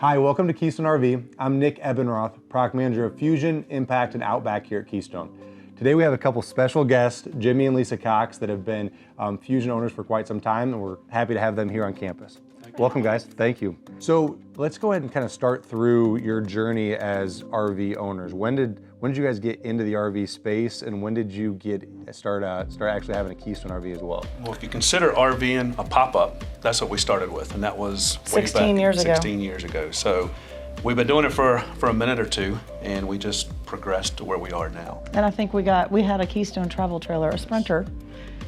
Hi, welcome to Keystone RV. I'm Nick Ebenroth, product manager of Fuzion, Impact, and Outback here at Keystone. Today we have a couple special guests, Jimmy and Lisa Cox, that have been Fuzion owners for quite some time, and we're happy to have them here on campus. Welcome, guys. Thank you. So let's go ahead and kind of start through your journey as RV owners. When did you guys get into the RV space, and when did you start actually having a Keystone RV as well? Well, if you consider RVing a pop-up, that's what we started with, and that was way 16 back, years ago. 16 years ago. So we've been doing it for a minute or two, and we just progressed to where we are now. And I think we had a Keystone travel trailer, a Sprinter.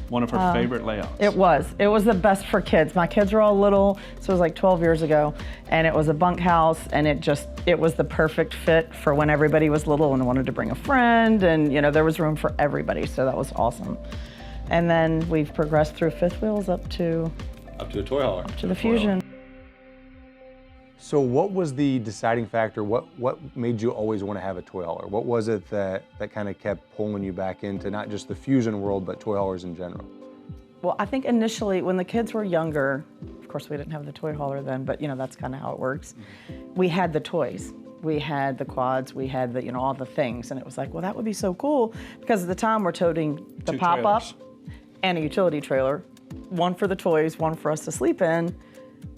One of her favorite layouts. It was the best for kids. My kids were all little, so it was like 12 years ago, and it was a bunkhouse, and it was the perfect fit for when everybody was little and wanted to bring a friend, and there was room for everybody, so that was awesome. And then we've progressed through fifth wheels up to the toy hauler. To the Fuzion. So what was the deciding factor? What made you always want to have a toy hauler? What was it that kind of kept pulling you back into not just the Fuzion world, but toy haulers in general? Well, I think initially when the kids were younger, of course we didn't have the toy hauler then, but that's kind of how it works. We had the toys. We had the quads, we had the, all the things, and it was like, well, that would be so cool, because at the time we're toting the pop-up and a utility trailer, one for the toys, one for us to sleep in,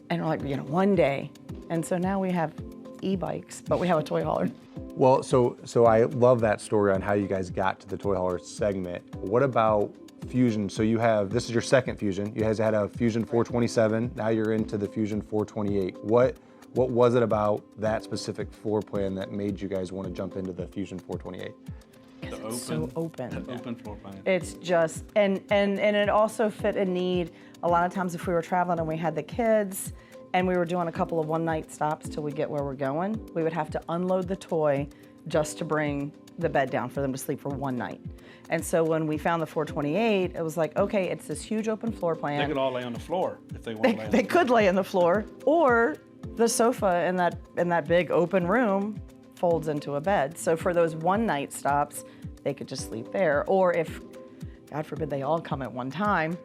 and we're like, one day. And so now we have e-bikes, but we have a toy hauler. Well, so I love that story on how you guys got to the toy hauler segment. What about Fuzion? So this is your second Fuzion. You guys had a Fuzion 427, now you're into the Fuzion 428. What was it about that specific floor plan that made you guys want to jump into the Fuzion 428? It's so open. Open floor plan. It's just, and it also fit a need. A lot of times if we were traveling and we had the kids and we were doing a couple of one-night stops till we get where we're going, we would have to unload the toy just to bring the bed down for them to sleep for one night. And so when we found the 428, it was like, okay, it's this huge open floor plan. They could all lay on the floor if they want to lay on They could lay on the floor, or the sofa in that big open room folds into a bed. So for those one-night stops, they could just sleep there. Or if, God forbid, they all come at one time,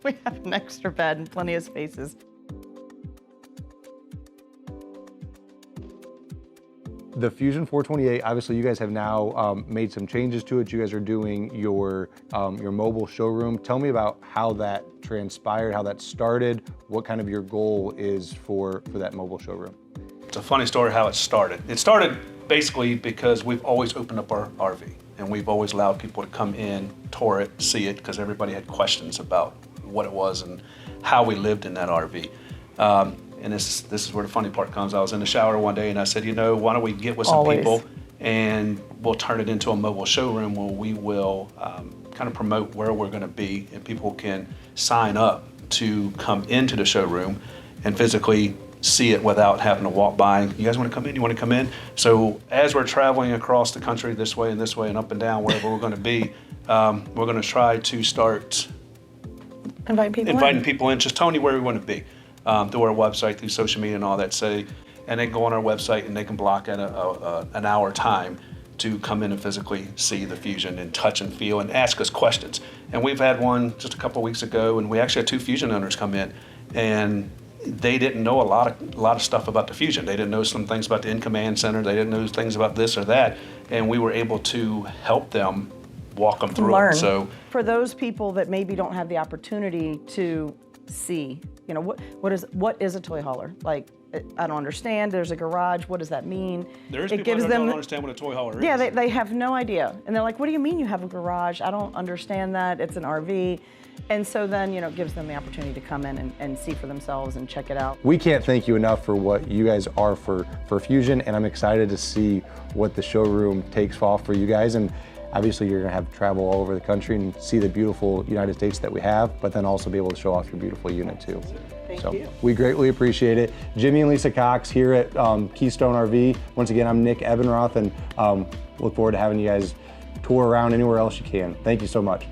we have an extra bed and plenty of spaces. The Fuzion 428, obviously you guys have now made some changes to it. You guys are doing your mobile showroom. Tell me about how that transpired, how that started, what kind of your goal is for that mobile showroom. It's a funny story how it started. It started basically because we've always opened up our RV, and we've always allowed people to come in, tour it, see it, because everybody had questions about what it was and how we lived in that RV. And this is where the funny part comes. I was in the shower one day and I said, why don't we get with some people and we'll turn it into a mobile showroom where we will kind of promote where we're going to be, and people can sign up to come into the showroom and physically see it without having to walk by. You guys want to come in? You want to come in? So as we're traveling across the country this way and up and down, wherever we're going to be, we're going to try to start inviting people in. Just telling you where we want to be. Through our website, through social media and all that, and they can go on our website and they can block at an hour time to come in and physically see the Fuzion and touch and feel and ask us questions. And we've had one just a couple of weeks ago, and we actually had two Fuzion owners come in, and they didn't know a lot of stuff about the Fuzion. They didn't know some things about the in-command center. They didn't know things about this or that, and we were able to help them, walk them through Learn. it. So for those people that maybe don't have the opportunity to see, what is a toy hauler? Like, I don't understand. There's a garage. What does that mean? There's people that don't understand what a toy hauler is. Yeah, they have no idea. And they're like, what do you mean you have a garage? I don't understand that. It's an RV. And so then, it gives them the opportunity to come in and see for themselves and check it out. We can't thank you enough for what you guys are for Fuzion, and I'm excited to see what the showroom takes off for you guys. And obviously you're gonna have travel all over the country and see the beautiful United States that we have, but then also be able to show off your beautiful unit too. Thank you. We greatly appreciate it. Jimmy and Lisa Cox here at Keystone RV. Once again, I'm Nick Ebenroth, and look forward to having you guys tour around anywhere else you can. Thank you so much.